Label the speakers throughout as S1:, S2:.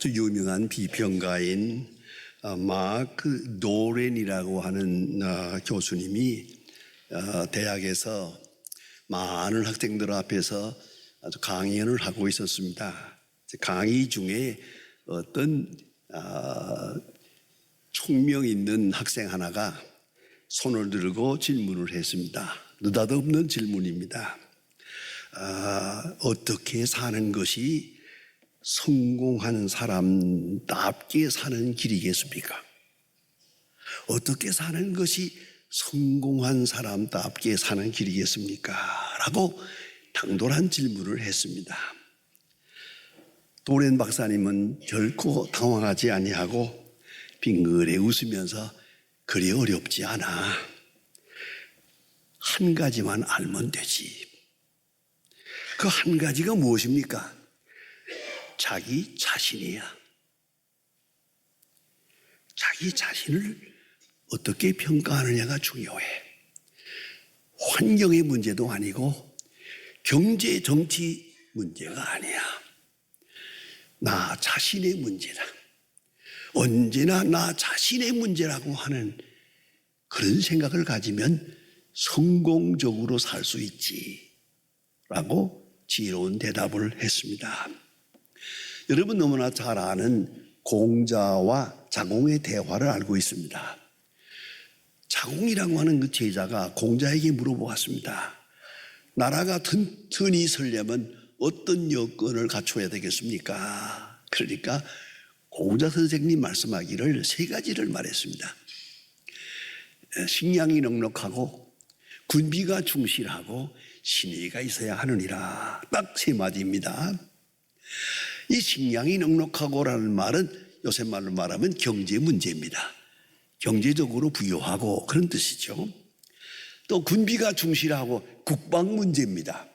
S1: 아주 유명한 비평가인 마크 도렌이라고 하는 교수님이 대학에서 많은 학생들 앞에서 아주 강연을 하고 있었습니다. 강의 중에 어떤 총명 있는 학생 하나가 손을 들고 질문을 했습니다. 느닷없는 질문입니다. 어떻게 사는 것이 성공한 사람답게 사는 길이겠습니까? 어떻게 사는 것이 성공한 사람답게 사는 길이겠습니까? 라고 당돌한 질문을 했습니다. 도렌 박사님은 결코 당황하지 아니하고 빙그레 웃으면서 그리 어렵지 않아. 한 가지만 알면 되지. 그 한 가지가 무엇입니까? 자기 자신이야. 자기 자신을 어떻게 평가하느냐가 중요해. 환경의 문제도 아니고 경제, 정치 문제가 아니야. 나 자신의 문제다. 언제나 나 자신의 문제라고 하는 그런 생각을 가지면 성공적으로 살 수 있지 라고 지혜로운 대답을 했습니다. 여러분 너무나 잘 아는 공자와 자공의 대화를 알고 있습니다. 자공이라고 하는 그 제자가 공자에게 물어보았습니다. 나라가 튼튼히 서려면 어떤 여건을 갖춰야 되겠습니까? 그러니까 공자 선생님 말씀하기를 세 가지를 말했습니다. 식량이 넉넉하고 군비가 충실하고 신의가 있어야 하느니라. 딱 세 마디입니다. 이 식량이 넉넉하고라는 말은 요새 말로 말하면 경제 문제입니다. 경제적으로 부유하고 그런 뜻이죠. 또 군비가 충실하고 국방 문제입니다.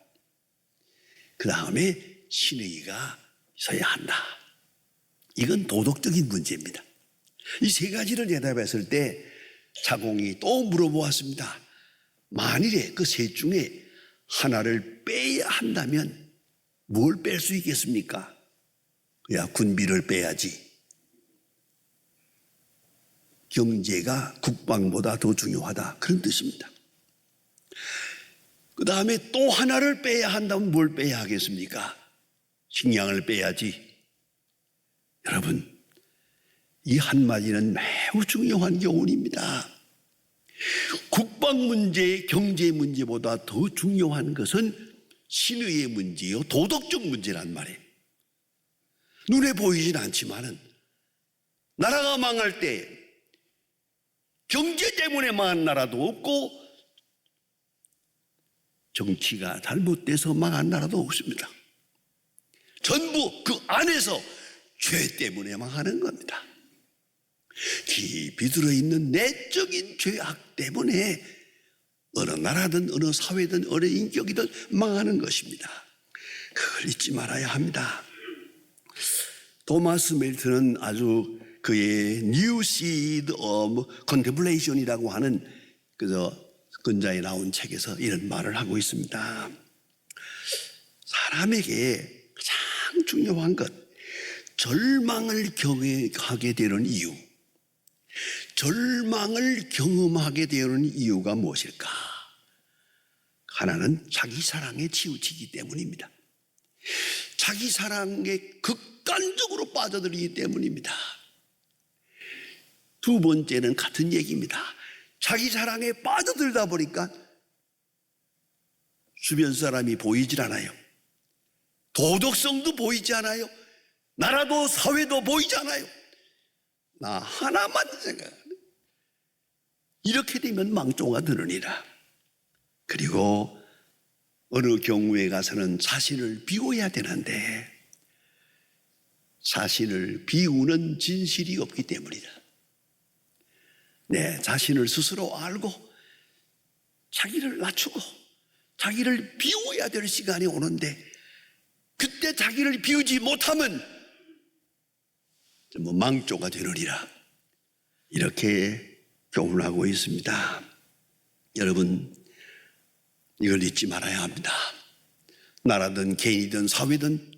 S1: 그 다음에 신의가 있어야 한다. 이건 도덕적인 문제입니다. 이 세 가지를 대답했을 때 자공이 또 물어보았습니다. 만일에 그 셋 중에 하나를 빼야 한다면 뭘 뺄 수 있겠습니까? 야, 군비를 빼야지. 경제가 국방보다 더 중요하다. 그런 뜻입니다. 그 다음에 또 하나를 빼야 한다면 뭘 빼야 하겠습니까? 식량을 빼야지. 여러분, 이 한마디는 매우 중요한 교훈입니다. 국방 문제, 경제 문제보다 더 중요한 것은 신의의 문제요, 도덕적 문제란 말이에요. 눈에 보이진 않지만은 나라가 망할 때 경제 때문에 망한 나라도 없고 정치가 잘못돼서 망한 나라도 없습니다. 전부 그 안에서 죄 때문에 망하는 겁니다. 깊이 들어있는 내적인 죄악 때문에 어느 나라든 어느 사회든 어느 인격이든 망하는 것입니다. 그걸 잊지 말아야 합니다. 토마스 멜튼은 아주 그의 New Seed of Contemplation이라고 하는 근자에 나온 책에서 이런 말을 하고 있습니다. 사람에게 가장 중요한 것, 절망을 경험하게 되는 이유, 절망을 경험하게 되는 이유가 무엇일까? 하나는 자기 사랑에 치우치기 때문입니다. 자기 사랑에 극단적으로 빠져들기 때문입니다. 두 번째는 같은 얘기입니다. 자기 사랑에 빠져들다 보니까 주변 사람이 보이질 않아요. 도덕성도 보이지 않아요. 나라도 사회도 보이지 않아요. 나 하나만 생각하는. 이렇게 되면 망조가 드느니라. 그리고 어느 경우에 가서는 자신을 비워야 되는데 자신을 비우는 진실이 없기 때문이다. 내 자신을 스스로 알고 자기를 낮추고 자기를 비워야 될 시간이 오는데 그때 자기를 비우지 못하면 망조가 되느니라. 이렇게 교훈하고 있습니다. 여러분, 이걸 잊지 말아야 합니다. 나라든 개인이든 사회든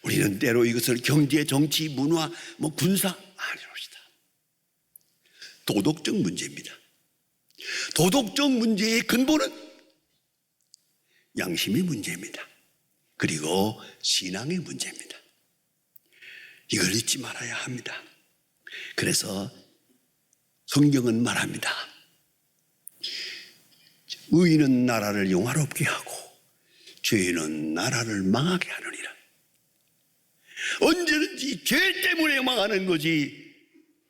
S1: 우리는 때로 이것을 경제, 정치, 문화, 군사 아니옵시다. 도덕적 문제입니다. 도덕적 문제의 근본은 양심의 문제입니다. 그리고 신앙의 문제입니다. 이걸 잊지 말아야 합니다. 그래서 성경은 말합니다. 의인은 나라를 영화롭게 하고 죄인은 나라를 망하게 하느니라. 언제든지 죄 때문에 망하는 거지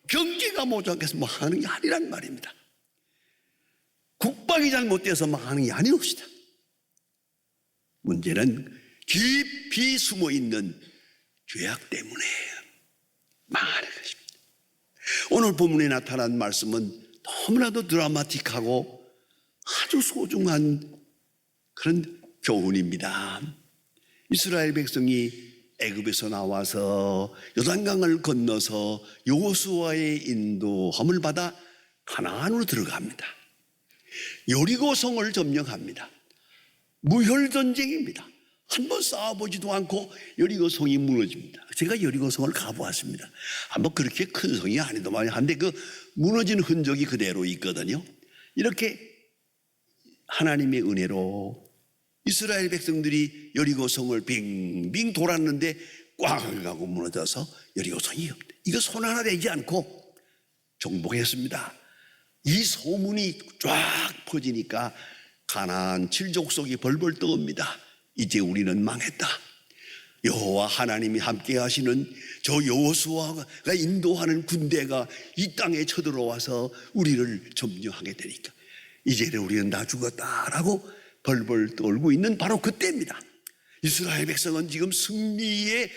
S1: 경제가 모자라서 망하는 게 아니란 말입니다. 국방이 잘못돼서 망하는 게 아니옵시다. 문제는 깊이 숨어있는 죄악 때문에 망하는 것입니다. 오늘 본문에 나타난 말씀은 너무나도 드라마틱하고 아주 소중한 그런 교훈입니다. 이스라엘 백성이 애굽에서 나와서 요단강을 건너서 여호수아의 인도함을 받아 가나안으로 들어갑니다. 여리고성을 점령합니다. 무혈전쟁입니다. 한번 싸워보지도 않고 여리고성이 무너집니다. 제가 여리고성을 가보았습니다. 그렇게 큰 성이 아니더만 한데 그 무너진 흔적이 그대로 있거든요. 이렇게 하나님의 은혜로 이스라엘 백성들이 여리고성을 빙빙 돌았는데 꽝 하고 무너져서 여리고성이 없대. 이거 손 하나 대지 않고 정복했습니다. 이 소문이 쫙 퍼지니까 가나안 칠족속이 벌벌 떠옵니다. 이제 우리는 망했다. 여호와 하나님이 함께 하시는 저 여호수아가 인도하는 군대가 이 땅에 쳐들어와서 우리를 점령하게 되니까 이제는 우리는 다 죽었다라고 벌벌 떨고 있는 바로 그때입니다. 이스라엘 백성은 지금 승리에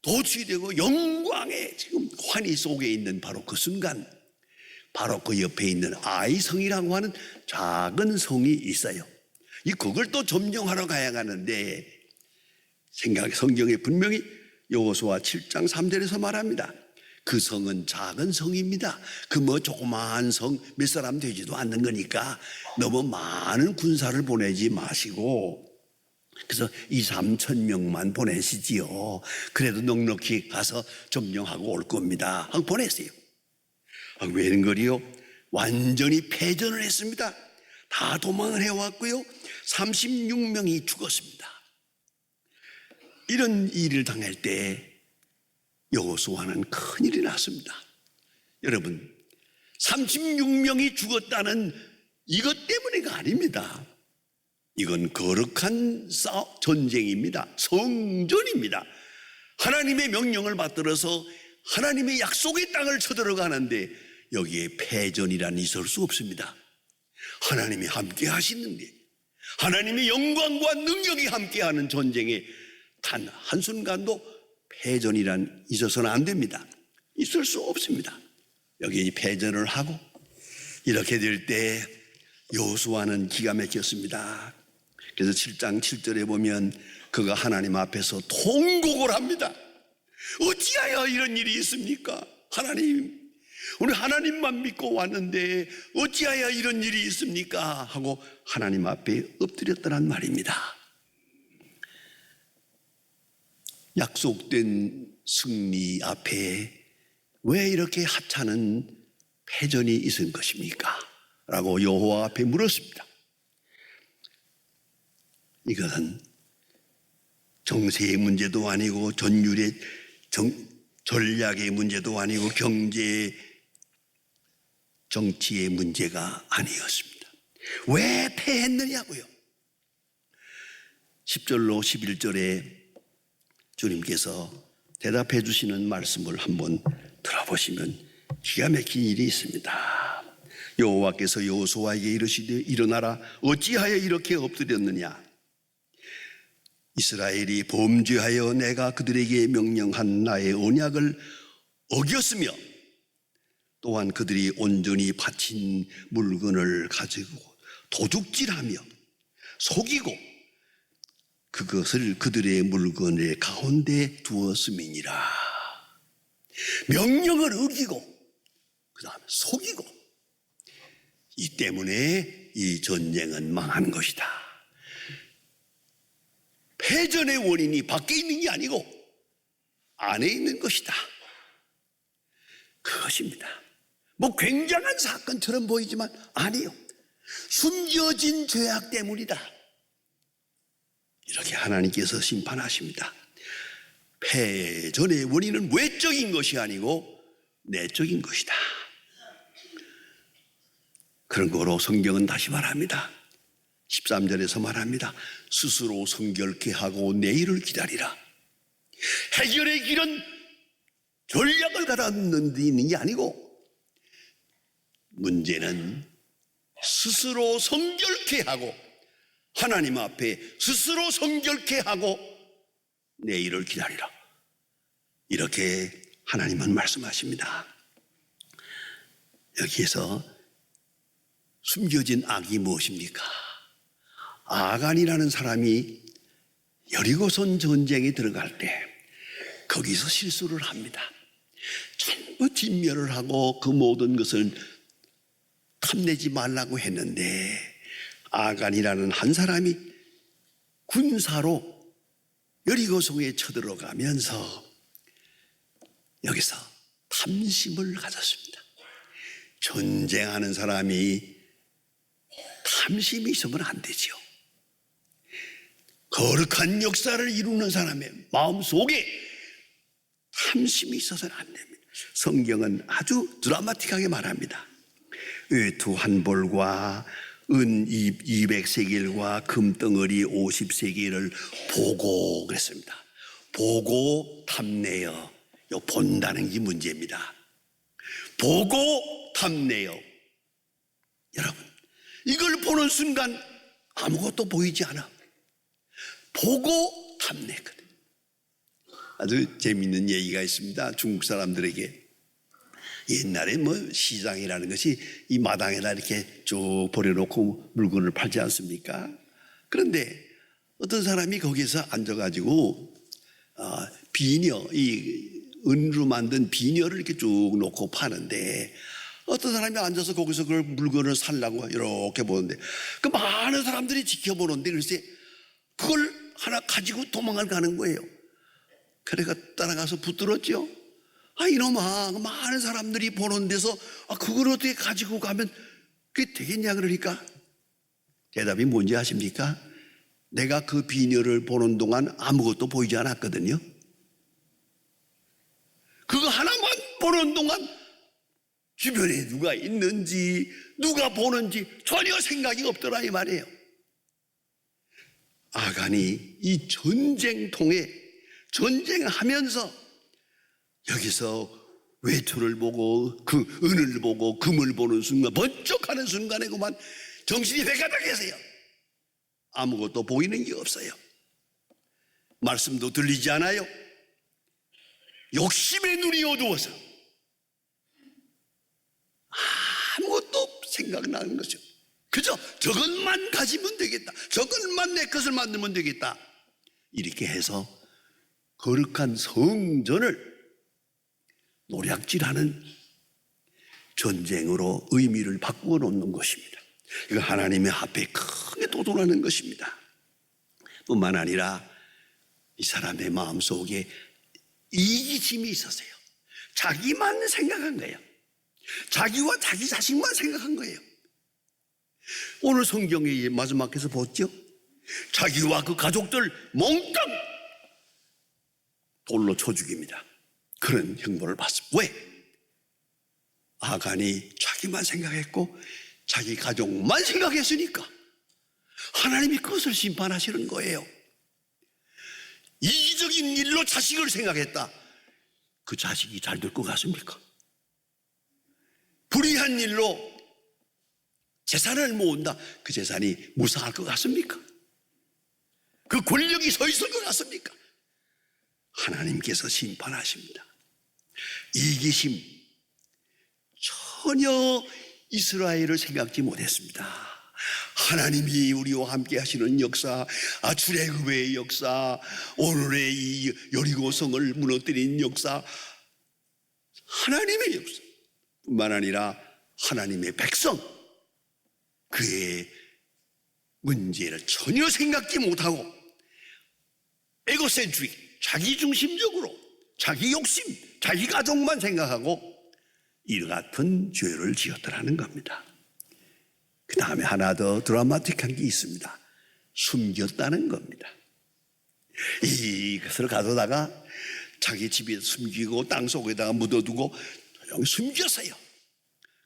S1: 도취되고 영광의 지금 환희 속에 있는 바로 그 순간, 바로 그 옆에 있는 아이성이라고 하는 작은 성이 있어요. 그걸 또 점령하러 가야 하는데 성경에 분명히 여호수아 7장 3절에서 말합니다. 그 성은 작은 성입니다. 조그마한 성 몇 사람 되지도 않는 거니까 너무 많은 군사를 보내지 마시고 그래서 2-3천 명만 보내시지요. 그래도 넉넉히 가서 점령하고 올 겁니다 하고 보냈어요. 웬걸이요? 완전히 패전을 했습니다. 다 도망을 해왔고요. 36명이 죽었습니다. 이런 일을 당할 때 여호수아는 큰일이 났습니다. 여러분, 36명이 죽었다는 이것 때문에가 아닙니다. 이건 거룩한 전쟁입니다. 성전입니다. 하나님의 명령을 받들어서 하나님의 약속의 땅을 쳐들어가는데 여기에 패전이란 있을 수 없습니다. 하나님이 함께 하시는데 하나님의 영광과 능력이 함께하는 전쟁에 단 한순간도 패전이란 있어서는 안 됩니다. 있을 수 없습니다. 여기 패전을 하고 이렇게 될 때 여호수아는 기가 막혔습니다. 그래서 7장 7절에 보면 그가 하나님 앞에서 통곡을 합니다. 어찌하여 이런 일이 있습니까? 하나님, 우리 하나님만 믿고 왔는데 어찌하여 이런 일이 있습니까? 하고 하나님 앞에 엎드렸다는 말입니다. 약속된 승리 앞에 왜 이렇게 하찮은 패전이 있은 것입니까? 라고 여호와 앞에 물었습니다. 이것은 정세의 문제도 아니고 전율의 전략의 문제도 아니고 경제 정치의 문제가 아니었습니다. 왜 패했느냐고요? 10절로 11절에 주님께서 대답해 주시는 말씀을 한번 들어보시면 기가 막힌 일이 있습니다. 여호와께서 여호수아에게 이르시되 일어나라, 어찌하여 이렇게 엎드렸느냐? 이스라엘이 범죄하여 내가 그들에게 명령한 나의 언약을 어겼으며 또한 그들이 온전히 바친 물건을 가지고 도둑질하며 속이고 그것을 그들의 물건의 가운데 두었음이니라. 명령을 어기고 그 다음에 속이고, 이 때문에 이 전쟁은 망한 것이다. 패전의 원인이 밖에 있는 게 아니고 안에 있는 것이다. 그것입니다. 뭐 굉장한 사건처럼 보이지만 아니요. 숨겨진 죄악 때문이다. 이렇게 하나님께서 심판하십니다. 패전의 원인은 외적인 것이 아니고 내적인 것이다. 그런 거로 성경은 다시 말합니다. 13절에서 말합니다. 스스로 성결케 하고 내일을 기다리라. 해결의 길은 전략을 갖는 데 있는 게 아니고 문제는 스스로 성결케 하고 하나님 앞에 스스로 성결케 하고 내일을 기다리라. 이렇게 하나님은 말씀하십니다. 여기에서 숨겨진 악이 무엇입니까? 아간이라는 사람이 여리고성 전쟁에 들어갈 때 거기서 실수를 합니다. 전부 진멸을 하고 그 모든 것을 탐내지 말라고 했는데 아간이라는 한 사람이 군사로 여리고성에 쳐들어가면서 여기서 탐심을 가졌습니다. 전쟁하는 사람이 탐심이 있으면 안 되죠. 거룩한 역사를 이루는 사람의 마음속에 탐심이 있어서는 안 됩니다. 성경은 아주 드라마틱하게 말합니다. 외투 한 벌과 은 200세겔과 금덩어리 50세겔을 보고 그랬습니다. 보고 탐내어. 본다는 게 문제입니다. 보고 탐내어. 여러분, 이걸 보는 순간 아무것도 보이지 않아. 보고 탐내거든. 아주 재미있는 얘기가 있습니다. 중국 사람들에게. 옛날에 뭐 시장이라는 것이 이 마당에다 이렇게 쭉 버려놓고 물건을 팔지 않습니까? 그런데 어떤 사람이 거기서 앉아가지고 비녀, 이 은으로 만든 비녀를 이렇게 쭉 놓고 파는데 어떤 사람이 앉아서 거기서 그걸 물건을 살라고 이렇게 보는데 그 많은 사람들이 지켜보는데 글쎄 그걸 하나 가지고 도망을 가는 거예요. 그래가 따라가서 붙들었죠. 이놈아, 많은 사람들이 보는 데서 그걸 어떻게 가지고 가면 그게 되겠냐 그러니까 대답이 뭔지 아십니까? 내가 그 비녀를 보는 동안 아무것도 보이지 않았거든요. 그거 하나만 보는 동안 주변에 누가 있는지 누가 보는지 전혀 생각이 없더라 이 말이에요. 아간이 이 전쟁통에 전쟁하면서 여기서 외투를 보고 그 은을 보고 금을 보는 순간 번쩍하는 순간에 그만 정신이 백가닥해서요. 아무것도 보이는 게 없어요. 말씀도 들리지 않아요. 욕심의 눈이 어두워서 아무것도 생각나는 거죠. 그저 저것만 가지면 되겠다. 저것만 내 것을 만들면 되겠다. 이렇게 해서 거룩한 성전을 노략질하는 전쟁으로 의미를 바꾸어 놓는 것입니다. 이거 하나님의 앞에 크게 도전하는 것입니다. 뿐만 아니라 이 사람의 마음속에 이기심이 있었어요. 자기만 생각한 거예요. 자기와 자기 자신만 생각한 거예요. 오늘 성경의 마지막에서 보죠. 자기와 그 가족들 몽땅 돌로 쳐 죽입니다. 그런 형벌을 받습니다. 왜? 아간이 자기만 생각했고 자기 가족만 생각했으니까 하나님이 그것을 심판하시는 거예요. 이기적인 일로 자식을 생각했다. 그 자식이 잘 될 것 같습니까? 불의한 일로 재산을 모은다. 그 재산이 무상할 것 같습니까? 그 권력이 서 있을 것 같습니까? 하나님께서 심판하십니다. 이기심, 전혀 이스라엘을 생각지 못했습니다. 하나님이 우리와 함께 하시는 역사, 출애굽의 역사, 오늘의 이 여리고성을 무너뜨린 역사, 하나님의 역사 뿐만 아니라 하나님의 백성, 그의 문제를 전혀 생각지 못하고 에고센트릭, 자기중심적으로 자기 욕심, 자기 가족만 생각하고 이와 같은 죄를 지었더라는 겁니다. 그 다음에 하나 더 드라마틱한 게 있습니다. 숨겼다는 겁니다. 이것을 가져다가 자기 집에 숨기고 땅속에다가 묻어두고 조용히 숨겼어요.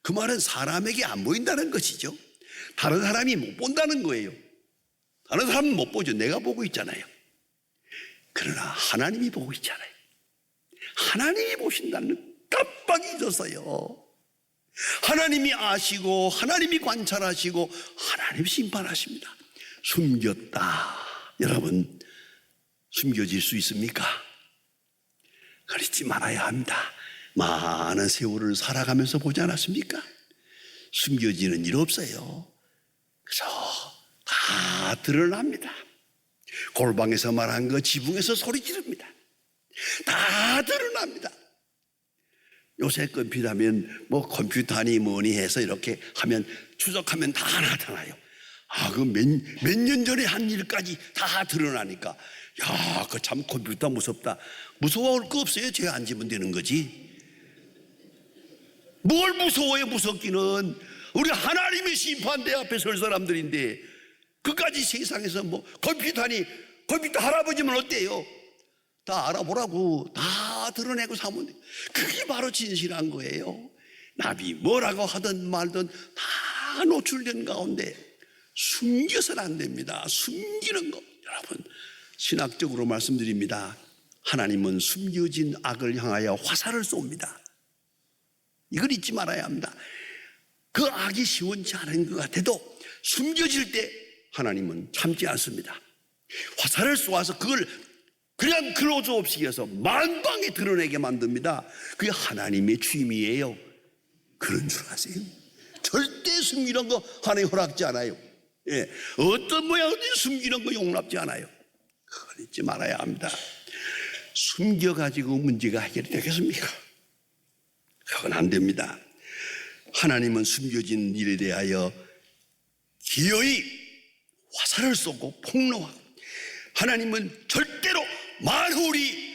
S1: 그 말은 사람에게 안 보인다는 것이죠. 다른 사람이 못 본다는 거예요. 다른 사람은 못 보죠. 내가 보고 있잖아요. 그러나 하나님이 보고 있잖아요. 하나님이 보신다는 깜빡 잊었어요. 하나님이 아시고 하나님이 관찰하시고 하나님 심판하십니다. 숨겼다. 여러분, 숨겨질 수 있습니까? 그러지 말아야 합니다. 많은 세월을 살아가면서 보지 않았습니까? 숨겨지는 일 없어요. 그래서 다 드러납니다. 골방에서 말한 거 지붕에서 소리 지릅니다. 다 드러납니다. 요새 컴퓨터하면 뭐 컴퓨터니 뭐니 해서 이렇게 하면 추적하면 다 나타나요. 그 몇 년 전에 한 일까지 다 드러나니까 야, 그 참 컴퓨터 무섭다. 무서워할 거 없어요. 죄 안 지면 되는 거지. 뭘 무서워요? 무섭기는 우리 하나님의 심판대 앞에 설 사람들인데 그까지 세상에서 뭐 컴퓨터니 컴퓨터 할아버지면 어때요? 다 알아보라고. 다 드러내고 사면 돼. 그게 바로 진실한 거예요. 남이 뭐라고 하든 말든 다 노출된 가운데 숨겨서는 안 됩니다. 숨기는 거. 여러분, 신학적으로 말씀드립니다. 하나님은 숨겨진 악을 향하여 화살을 쏩니다. 이걸 잊지 말아야 합니다. 그 악이 시원치 않은 것 같아도 숨겨질 때 하나님은 참지 않습니다. 화살을 쏘아서 그걸 그냥 클로즈 없이 해서 만방에 드러내게 만듭니다. 그게 하나님의 취미예요. 그런 줄 아세요? 절대 숨기는 거 하나님 허락지 않아요. 예, 어떤 모양이든 숨기는 거 용납지 않아요. 그걸 잊지 말아야 합니다. 숨겨가지고 문제가 해결이 되겠습니까? 그건 안 됩니다. 하나님은 숨겨진 일에 대하여 기어이 화살을 쏘고 폭로하고, 하나님은 절대로 만홀히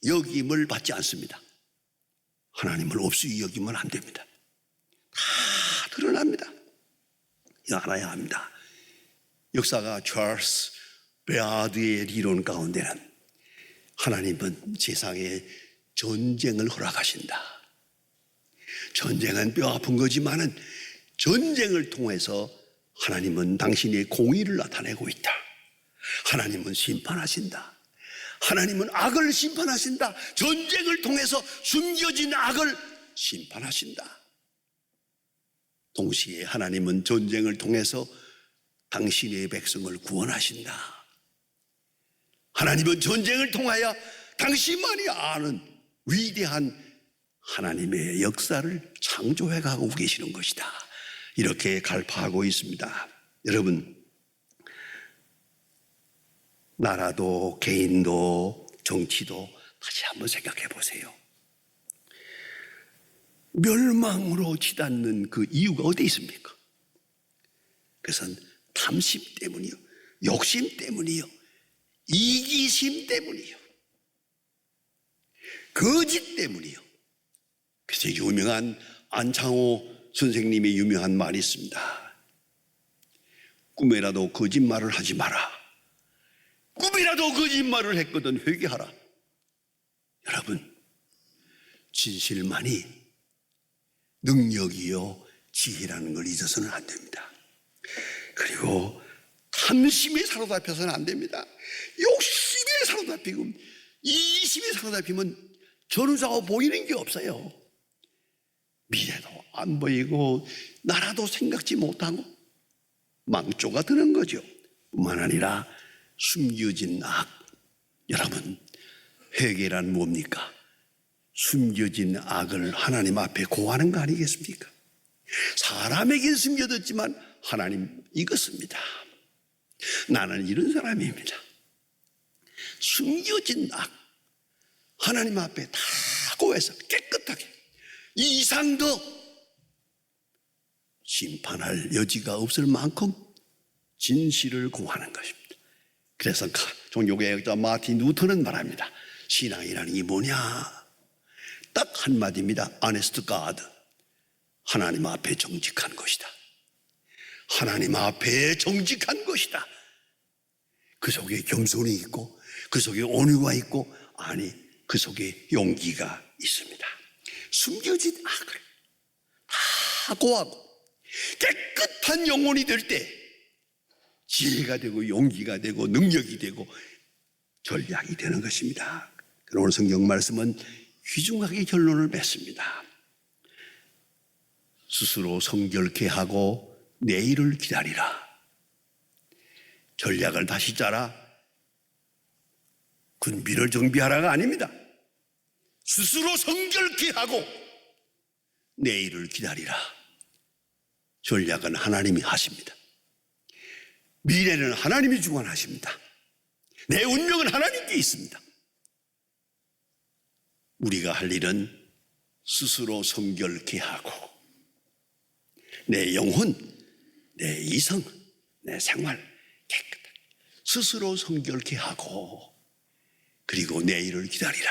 S1: 여김을 받지 않습니다. 하나님을 없이 여기면 안 됩니다. 다 드러납니다. 이거 알아야 합니다. 역사가 찰스 베아드의 이론 가운데는 하나님은 세상에 전쟁을 허락하신다. 전쟁은 뼈 아픈 거지만은 전쟁을 통해서 하나님은 당신의 공의를 나타내고 있다. 하나님은 심판하신다. 하나님은 악을 심판하신다. 전쟁을 통해서 숨겨진 악을 심판하신다. 동시에 하나님은 전쟁을 통해서 당신의 백성을 구원하신다. 하나님은 전쟁을 통하여 당신만이 아는 위대한 하나님의 역사를 창조해 가고 계시는 것이다. 이렇게 갈파하고 있습니다. 여러분, 나라도 개인도 정치도 다시 한번 생각해 보세요. 멸망으로 치닫는 그 이유가 어디 있습니까? 그것은 탐심 때문이요, 욕심 때문이요, 이기심 때문이요, 거짓 때문이요. 그래서 유명한 안창호 선생님의 유명한 말이 있습니다. 꿈에라도 거짓말을 하지 마라. 꿈이라도 거짓말을 했거든 회개하라. 여러분, 진실만이 능력이요 지혜라는 걸 잊어서는 안 됩니다. 그리고 탐심에 사로잡혀서는 안 됩니다. 욕심에 사로잡히고 이기심에 사로잡히면 전후좌우 보이는 게 없어요. 미래도 안 보이고 나라도 생각지 못하고 망조가 드는 거죠. 뿐만 아니라 숨겨진 악. 여러분, 회개란 뭡니까? 숨겨진 악을 하나님 앞에 고하는 거 아니겠습니까? 사람에겐 숨겨뒀지만 하나님 이것입니다. 나는 이런 사람입니다. 숨겨진 악 하나님 앞에 다 고해서 깨끗하게 이 이상 더 심판할 여지가 없을 만큼 진실을 고하는 것입니다. 그래서 종교개혁자 마틴 루터는 말합니다. 신앙이라는 게 뭐냐? 딱 한마디입니다. Honest God. 하나님 앞에 정직한 것이다. 하나님 앞에 정직한 것이다. 그 속에 겸손이 있고 그 속에 온유가 있고 그 속에 용기가 있습니다. 숨겨진 악을 다 고하고 깨끗한 영혼이 될 때 지혜가 되고 용기가 되고 능력이 되고 전략이 되는 것입니다. 오늘 성경 말씀은 귀중하게 결론을 맺습니다. 스스로 성결케 하고 내일을 기다리라. 전략을 다시 짜라. 군비를 정비하라가 아닙니다. 스스로 성결케 하고 내일을 기다리라. 전략은 하나님이 하십니다. 미래는 하나님이 주관하십니다. 내 운명은 하나님께 있습니다. 우리가 할 일은 스스로 성결케 하고 내 영혼, 내 이성, 내 생활 깨끗하게 스스로 성결케 하고 그리고 내일을 기다리라.